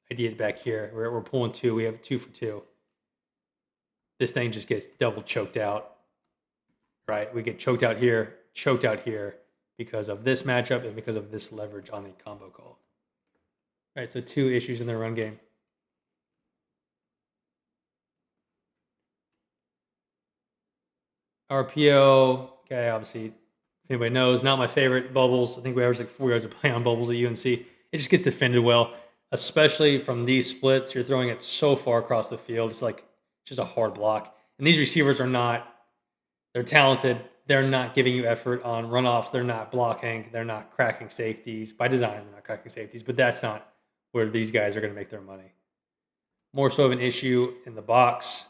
ID it back here. We're pulling 2. We have 2 for 2. This thing just gets double choked out. Right, we get choked out here because of this matchup and because of this leverage on the combo call. Right, so 2 issues in the run game. RPO, okay, obviously, if anybody knows, not my favorite. Bubbles, I think we average like 4 yards of play on bubbles at UNC. It just gets defended well, especially from these splits. You're throwing it so far across the field. It's like just a hard block. And these receivers are not, they're talented. They're not giving you effort on runoffs. They're not blocking. They're not cracking safeties. By design, they're not cracking safeties, but that's not where these guys are going to make their money. More so of an issue in the box.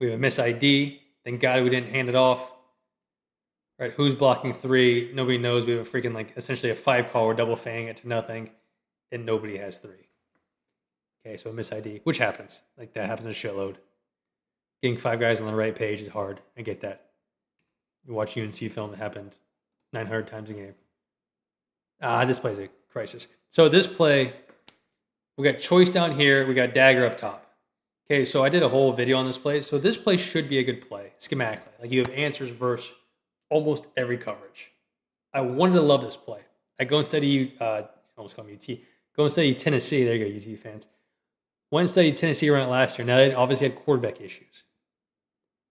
We have a miss ID. Thank God we didn't hand it off. Right, who's blocking 3? Nobody knows. We have a freaking, like, essentially a 5 call. We're double fanging it to nothing, and nobody has 3. Okay, so a miss ID, which happens. Like, that happens a shitload. Getting 5 guys on the right page is hard. I get that. You watch UNC film, it happened 900 times a game. This play's a crisis. So this play, we got choice down here. We got dagger up top. Okay, so I did a whole video on this play. So this play should be a good play, schematically. Like, you have answers versus almost every coverage. I wanted to love this play. I go and study, almost call me UT. Go and study Tennessee. There you go, UT fans. Went and studied Tennessee around it last year. Now, they obviously had quarterback issues.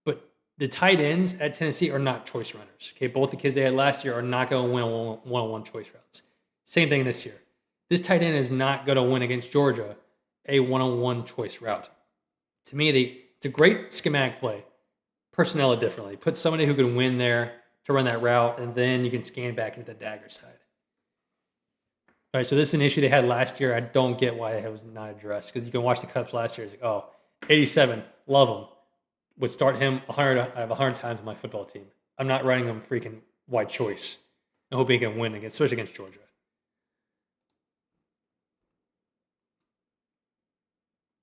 But the tight ends at Tennessee are not choice runners. Okay, both the kids they had last year are not going to win one-on-one choice routes. Same thing this year. This tight end is not going to win against Georgia a one-on-one choice route. To me, it's a great schematic play. Personnel it differently. Put somebody who can win there to run that route, and then you can scan back into the dagger side. All right, so this is an issue they had last year. I don't get why it was not addressed, because you can watch the cuts last year. It's like, oh, 87, love him. Would start him 100 out of 100 times on my football team. I'm not running him freaking wide choice and hoping he can win, especially against Georgia.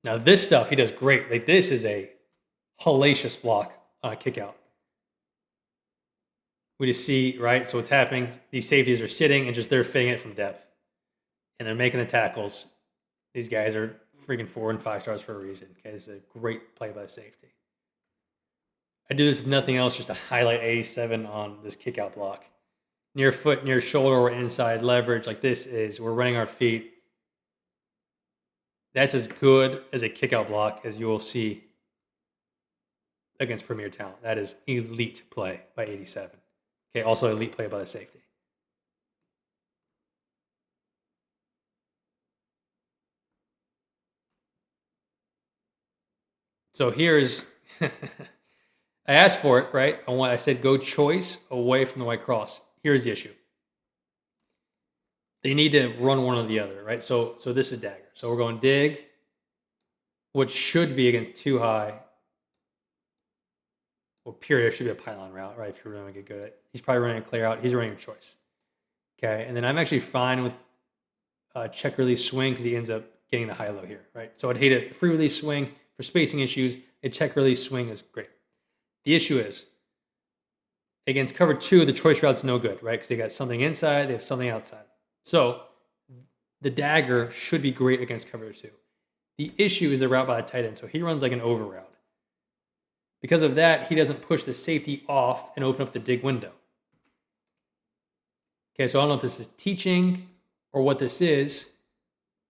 Now this stuff, he does great. Like, this is a hellacious block kick out. We just see, right? So what's happening, these safeties are sitting and just they're fitting it from depth. And they're making the tackles. These guys are freaking 4 and 5 stars for a reason. Okay, this is a great play by the safety. I do this if nothing else just to highlight 87 on this kick out block. Near foot, near shoulder, or inside leverage like this is, we're running our feet. That's as good as a kick out block as you will see against premier talent. That is elite play by 87. Okay, also elite play by the safety. So here's, I asked for it, right? I said go choice away from the white cross. here's the issue. They need to run one or the other, right? So this is dagger. So we're going dig, which should be against too high. Well, period, should be a pylon route, right? If you're really going to get good at it. He's probably running a clear out. He's running a choice. Okay, and then I'm actually fine with check release swing because he ends up getting the high-low here, right? So I'd hate a free release swing for spacing issues. A check release swing is great. The issue is, against cover 2, the choice route's no good, right? Because they got something inside, they have something outside. So the dagger should be great against cover 2. The issue is the route by the tight end. So he runs like an over route. Because of that, he doesn't push the safety off and open up the dig window. Okay, so I don't know if this is teaching or what this is,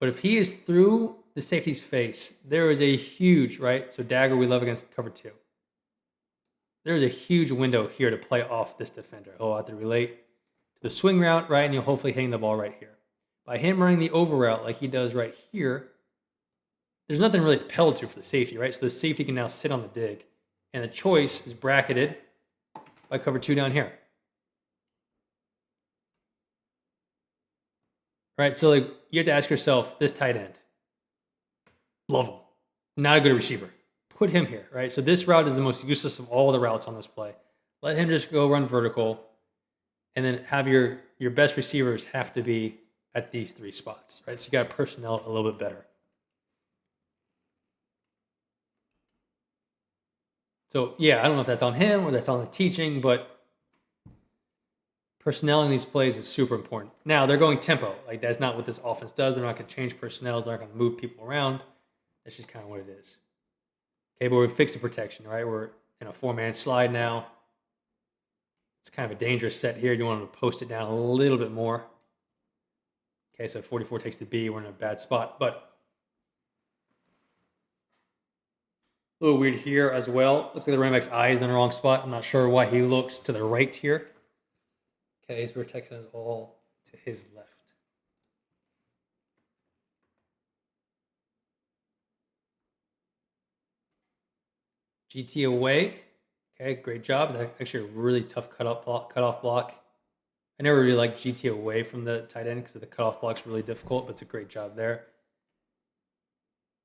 but if he is through the safety's face, there is a huge, right? So dagger we love against cover 2. There's a huge window here to play off this defender. He'll have to relate to the swing route, right? And you'll hopefully hang the ball right here. By him running the over route like he does right here, there's nothing really to pell to for the safety, right? So the safety can now sit on the dig. And the choice is bracketed by cover 2 down here. Right, so like you have to ask yourself, this tight end, love him, not a good receiver. Put him here, right? So this route is the most useless of all the routes on this play. Let him just go run vertical, and then have your best receivers have to be at these 3 spots, right? So you got to personnel it a little bit better. So yeah, I don't know if that's on him or that's on the teaching, but personnel in these plays is super important. Now, they're going tempo. Like, that's not what this offense does. They're not going to change personnel. They're not going to move people around. That's just kind of what it is. Okay, but we've fixed the protection, right? We're in a 4-man slide now. It's kind of a dangerous set here. You want them to post it down a little bit more. Okay, so 44 takes the B. We're in a bad spot, but a little weird here as well. Looks like the running back's eye is in the wrong spot. I'm not sure why he looks to the right here. Okay, his protection is all to his left. GT away. Okay, great job. That's actually a really tough cutoff block. I never really liked GT away from the tight end because the cutoff block's really difficult, but it's a great job there.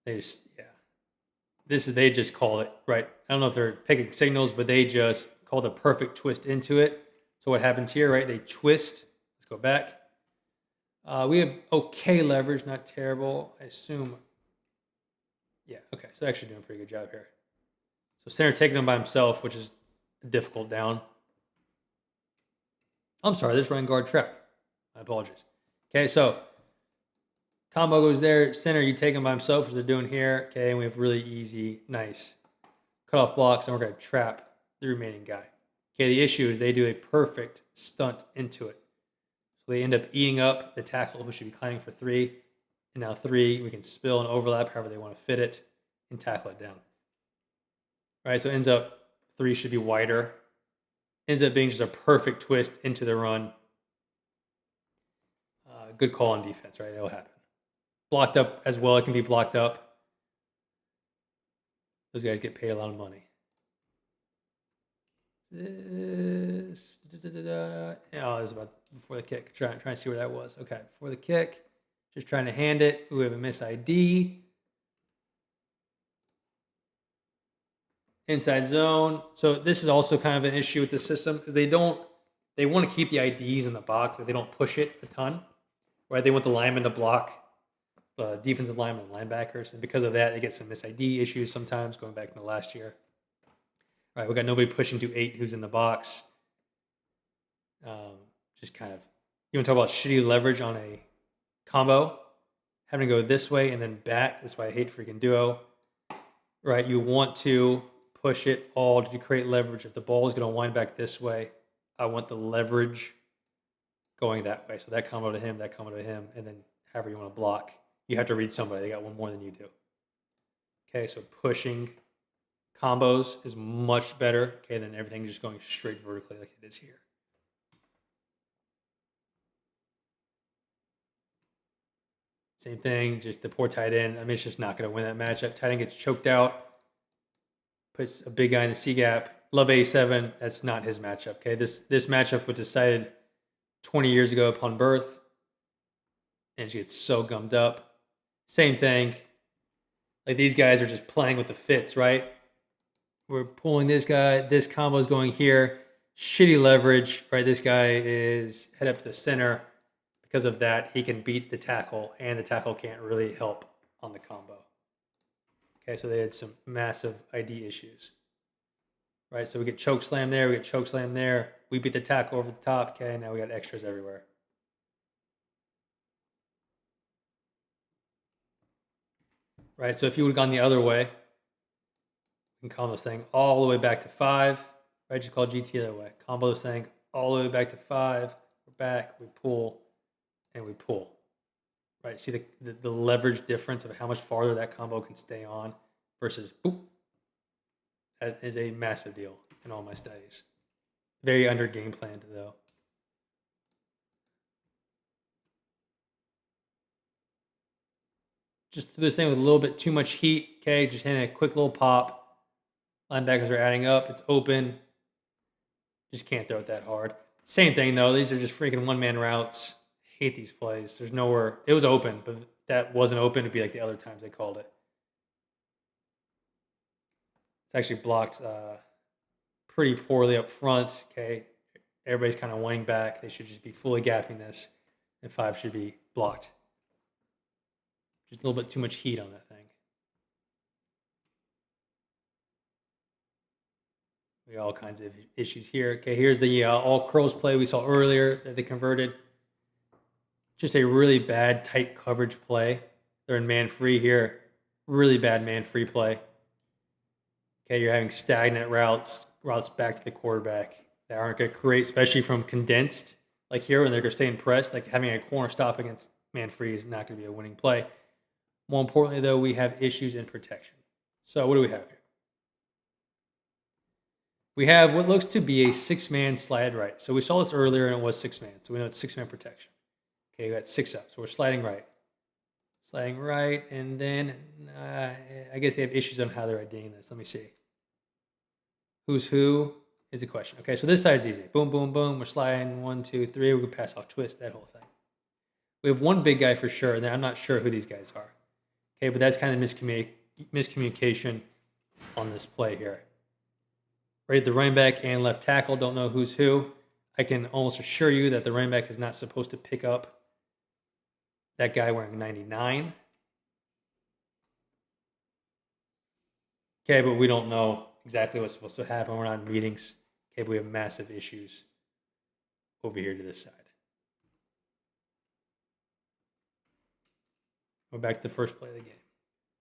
They just call it, right? I don't know if they're picking signals, but they just call the perfect twist into it. So what happens here, right? They twist. Let's go back. We have okay leverage, not terrible. I assume. Yeah, okay. So actually doing a pretty good job here. So center taking him by himself, which is a difficult down. I'm sorry, this running guard trap. My apologies. Okay, so combo goes there. Center, you take him by himself, which they're doing here. Okay, and we have really easy, nice cutoff blocks, and we're going to trap the remaining guy. Okay, the issue is they do a perfect stunt into it. So they end up eating up the tackle, who should be climbing for 3. And now 3, we can spill and overlap however they want to fit it and tackle it down. All right, so it ends up 3 should be wider. Ends up being just a perfect twist into the run. Good call on defense, right? That'll happen. Blocked up as well. It can be blocked up. Those guys get paid a lot of money. This is about before the kick. Trying to see where that was. Okay, before the kick. Just trying to hand it. We have a miss ID. Inside zone. So this is also kind of an issue with the system because they want to keep the IDs in the box, but they don't push it a ton. Right? They want the linemen to block the defensive linemen and linebackers, and because of that, they get some miss ID issues sometimes. Going back to last year. All right, we got nobody pushing to 8 who's in the box. Just kind of, you want to talk about shitty leverage on a combo, having to go this way and then back. That's why I hate freaking duo. Right, you want to push it all to create leverage. If the ball is going to wind back this way, I want the leverage going that way. So that combo to him, and then however you want to block. You have to read somebody. They got one more than you do. Okay, so pushing combos is much better, okay, than everything just going straight vertically like it is here. Same thing, just the poor tight end. I mean, it's just not going to win that matchup. Tight end gets choked out, puts a big guy in the C gap. Love A7, that's not his matchup, okay? This matchup was decided 20 years ago upon birth, and she gets so gummed up. Same thing. Like these guys are just playing with the fits, right? We're pulling this guy. This combo is going here. Shitty leverage, right? This guy is head up to the center. Because of that, he can beat the tackle, and the tackle can't really help on the combo. Okay, so they had some massive ID issues. Right, so we get choke slam there, we get choke slam there. We beat the tackle over the top. Okay, now we got extras everywhere. Right, so if you would have gone the other way, we can combo this thing all the way back to 5. Right, just call GT the other way. Combo this thing all the way back to 5. We're back, we pull, and we pull. Right, see the leverage difference of how much farther that combo can stay on versus boop. That is a massive deal in all my studies. Very under game planned though. Just through this thing with a little bit too much heat. Okay, just hitting a quick little pop. Linebackers are adding up. It's open. Just can't throw it that hard. Same thing though. These are just freaking one-man routes. Hate these plays. There's nowhere. It was open, but that wasn't open to be like the other times they called it. It's actually blocked pretty poorly up front. Okay, everybody's kind of winding back. They should just be fully gapping this, and 5 should be blocked. Just a little bit too much heat on that thing. We got all kinds of issues here. Okay, here's the all curls play we saw earlier that they converted. Just a really bad tight coverage play. They're in man free here. Really bad man free play. Okay, you're having stagnant routes back to the quarterback that aren't going to create, especially from condensed. Like here, when they're going to stay in press, like having a corner stop against man free is not going to be a winning play. More importantly, though, we have issues in protection. So what do we have here? We have what looks to be a 6-man slide right. So we saw this earlier, and it was 6-man. So we know it's 6-man protection. Okay, we got 6 up. So we're sliding right. Sliding right, and then I guess they have issues on how they're IDing this. Let me see. Who's who is the question. Okay, so this side's easy. Boom, boom, boom. We're sliding 1, 2, 3. We can pass off twist, that whole thing. We have one big guy for sure, and I'm not sure who these guys are. Okay, but that's kind of miscommunication on this play here. Right, the running back and left tackle don't know who's who. I can almost assure you that the running back is not supposed to pick up that guy wearing 99. Okay, but we don't know exactly what's supposed to happen. We're not in meetings. Okay, but we have massive issues over here to this side. Go back to the first play of the game.